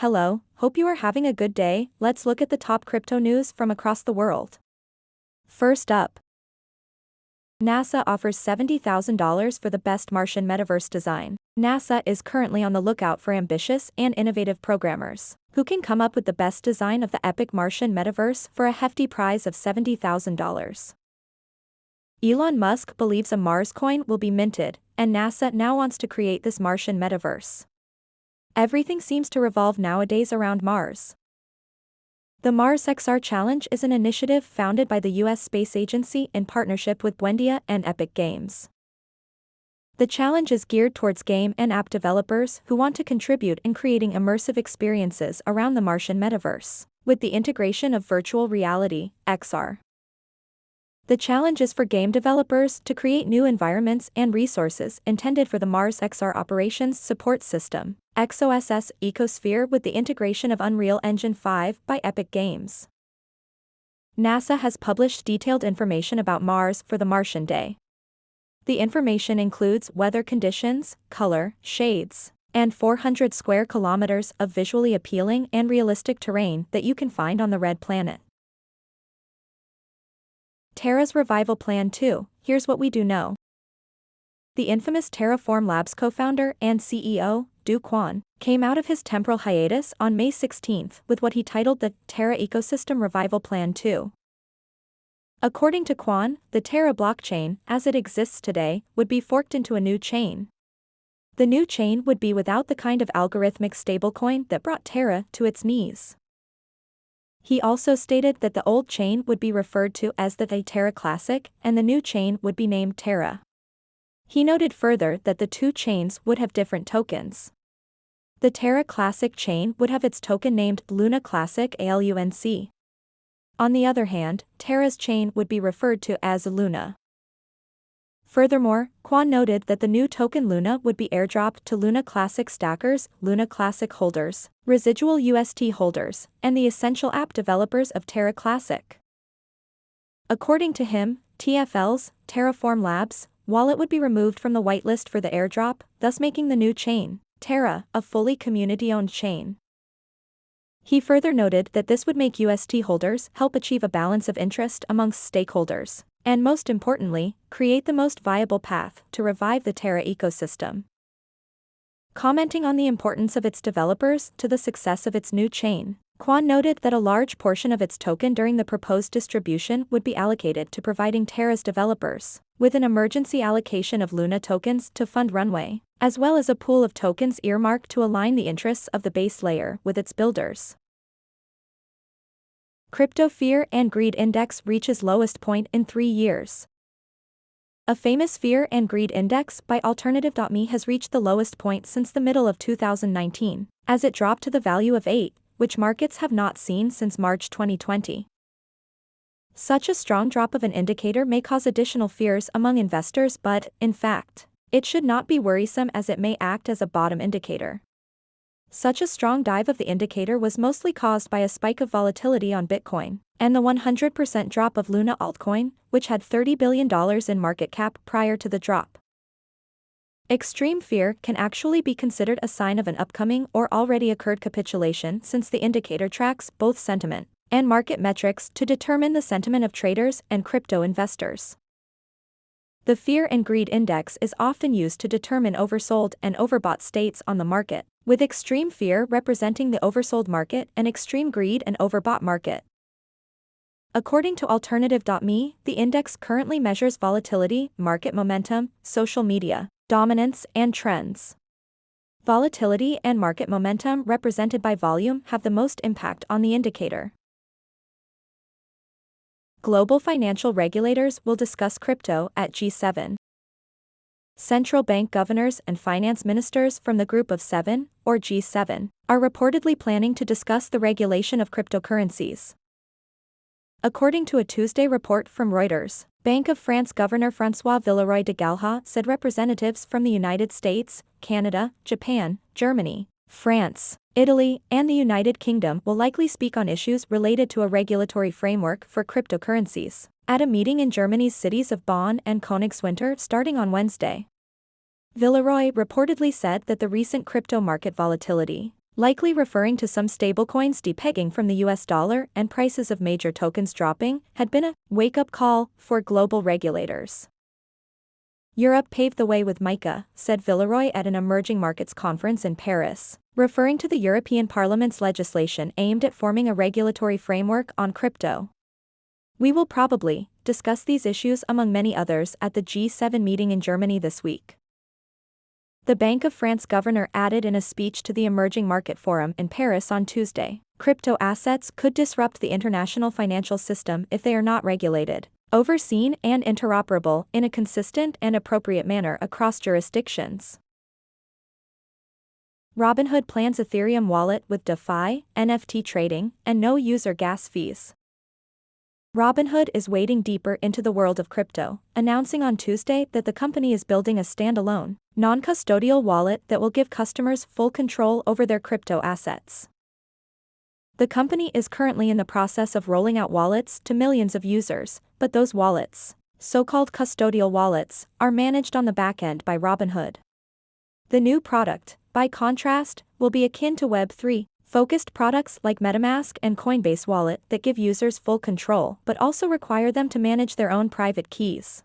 Hello, hope you are having a good day. Let's look at the top crypto news from across the world. First up, NASA offers $70,000 for the best Martian Metaverse design. NASA is currently on the lookout for ambitious and innovative programmers who can come up with the best design of the epic Martian Metaverse for a hefty prize of $70,000. Elon Musk believes a Mars coin will be minted, and NASA now wants to create this Martian Metaverse. Everything seems to revolve nowadays around Mars. The Mars XR Challenge is an initiative founded by the U.S. Space Agency in partnership with Buendia and Epic Games. The challenge is geared towards game and app developers who want to contribute in creating immersive experiences around the Martian Metaverse, with the integration of virtual reality, XR. The challenge is for game developers to create new environments and resources intended for the Mars XR Operations Support System, XOSS ecosphere with the integration of Unreal Engine 5 by Epic Games. NASA has published detailed information about Mars for the Martian Day. The information includes weather conditions, color, shades, and 400 square kilometers of visually appealing and realistic terrain that you can find on the red planet. Terra's revival plan 2, here's what we do know. The infamous Terraform Labs co-founder and CEO, Do Kwon, came out of his temporal hiatus on May 16 with what he titled the Terra Ecosystem Revival Plan 2. According to Kwon, the Terra blockchain, as it exists today, would be forked into a new chain. The new chain would be without the kind of algorithmic stablecoin that brought Terra to its knees. He also stated that the old chain would be referred to as the Terra Classic, and the new chain would be named Terra. He noted further that the two chains would have different tokens. The Terra Classic chain would have its token named Luna Classic ALUNC. On the other hand, Terra's chain would be referred to as Luna. Furthermore, Kwon noted that the new token Luna would be airdropped to Luna Classic stackers, Luna Classic holders, residual UST holders, and the essential app developers of Terra Classic. According to him, TFL's, Terraform Labs, wallet would be removed from the whitelist for the airdrop, thus making the new chain, Terra, a fully community-owned chain. He further noted that this would make UST holders help achieve a balance of interest amongst stakeholders, and most importantly, create the most viable path to revive the Terra ecosystem. Commenting on the importance of its developers to the success of its new chain, Kwon noted that a large portion of its token during the proposed distribution would be allocated to providing Terra's developers with an emergency allocation of Luna tokens to fund runway, as well as a pool of tokens earmarked to align the interests of the base layer with its builders. Crypto Fear and Greed Index reaches lowest point in 3 years. A famous fear and greed index by Alternative.me has reached the lowest point since the middle of 2019, as it dropped to the value of 8, which markets have not seen since March 2020. Such a strong drop of an indicator may cause additional fears among investors, but, in fact, it should not be worrisome as it may act as a bottom indicator. Such a strong dive of the indicator was mostly caused by a spike of volatility on Bitcoin, and the 100% drop of Luna altcoin, which had $30 billion in market cap prior to the drop. Extreme fear can actually be considered a sign of an upcoming or already occurred capitulation, since the indicator tracks both sentiment and market metrics to determine the sentiment of traders and crypto investors. The Fear and Greed Index is often used to determine oversold and overbought states on the market, with extreme fear representing the oversold market and extreme greed an overbought market. According to Alternative.me, the index currently measures volatility, market momentum, social media dominance, and trends. Volatility and market momentum represented by volume have the most impact on the indicator. Global financial regulators will discuss crypto at G7. Central bank governors and finance ministers from the Group of Seven, or G7, are reportedly planning to discuss the regulation of cryptocurrencies. According to a Tuesday report from Reuters, Bank of France Governor François Villeroy de Galha said representatives from the United States, Canada, Japan, Germany, France, Italy, and the United Kingdom will likely speak on issues related to a regulatory framework for cryptocurrencies at a meeting in Germany's cities of Bonn and Königswinter starting on Wednesday. Villeroy reportedly said that the recent crypto market volatility likely referring to some stablecoins depegging from the US dollar and prices of major tokens dropping, had been a wake-up call for global regulators. Europe paved the way with MiCA, said Villeroy at an emerging markets conference in Paris, referring to the European Parliament's legislation aimed at forming a regulatory framework on crypto. We will probably discuss these issues among many others at the G7 meeting in Germany this week. The Bank of France governor added in a speech to the Emerging Market Forum in Paris on Tuesday, crypto assets could disrupt the international financial system if they are not regulated, overseen and interoperable in a consistent and appropriate manner across jurisdictions. Robinhood plans Ethereum wallet with DeFi, NFT trading, and no user gas fees. Robinhood is wading deeper into the world of crypto, announcing on Tuesday that the company is building a standalone, non-custodial wallet that will give customers full control over their crypto assets. The company is currently in the process of rolling out wallets to millions of users, but those wallets, so-called custodial wallets, are managed on the back end by Robinhood. The new product, by contrast, will be akin to Web3, focused products like MetaMask and Coinbase Wallet that give users full control but also require them to manage their own private keys.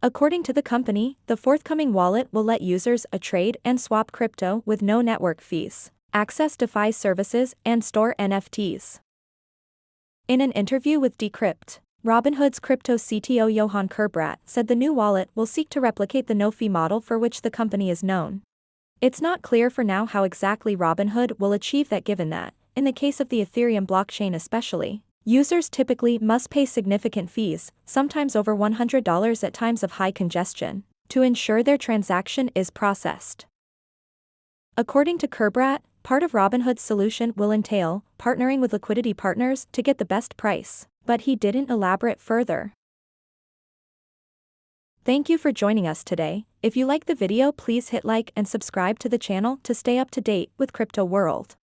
According to the company, the forthcoming wallet will let users trade and swap crypto with no network fees, access DeFi services, and store NFTs. In an interview with Decrypt, Robinhood's crypto CTO Johan Kerbrat said the new wallet will seek to replicate the no-fee model for which the company is known. It's not clear for now how exactly Robinhood will achieve that, given that, in the case of the Ethereum blockchain especially, users typically must pay significant fees, sometimes over $100 at times of high congestion, to ensure their transaction is processed. According to Kerbrat, part of Robinhood's solution will entail partnering with liquidity partners to get the best price, but he didn't elaborate further. Thank you for joining us today. If you like the video, please hit like and subscribe to the channel to stay up to date with Crypto World.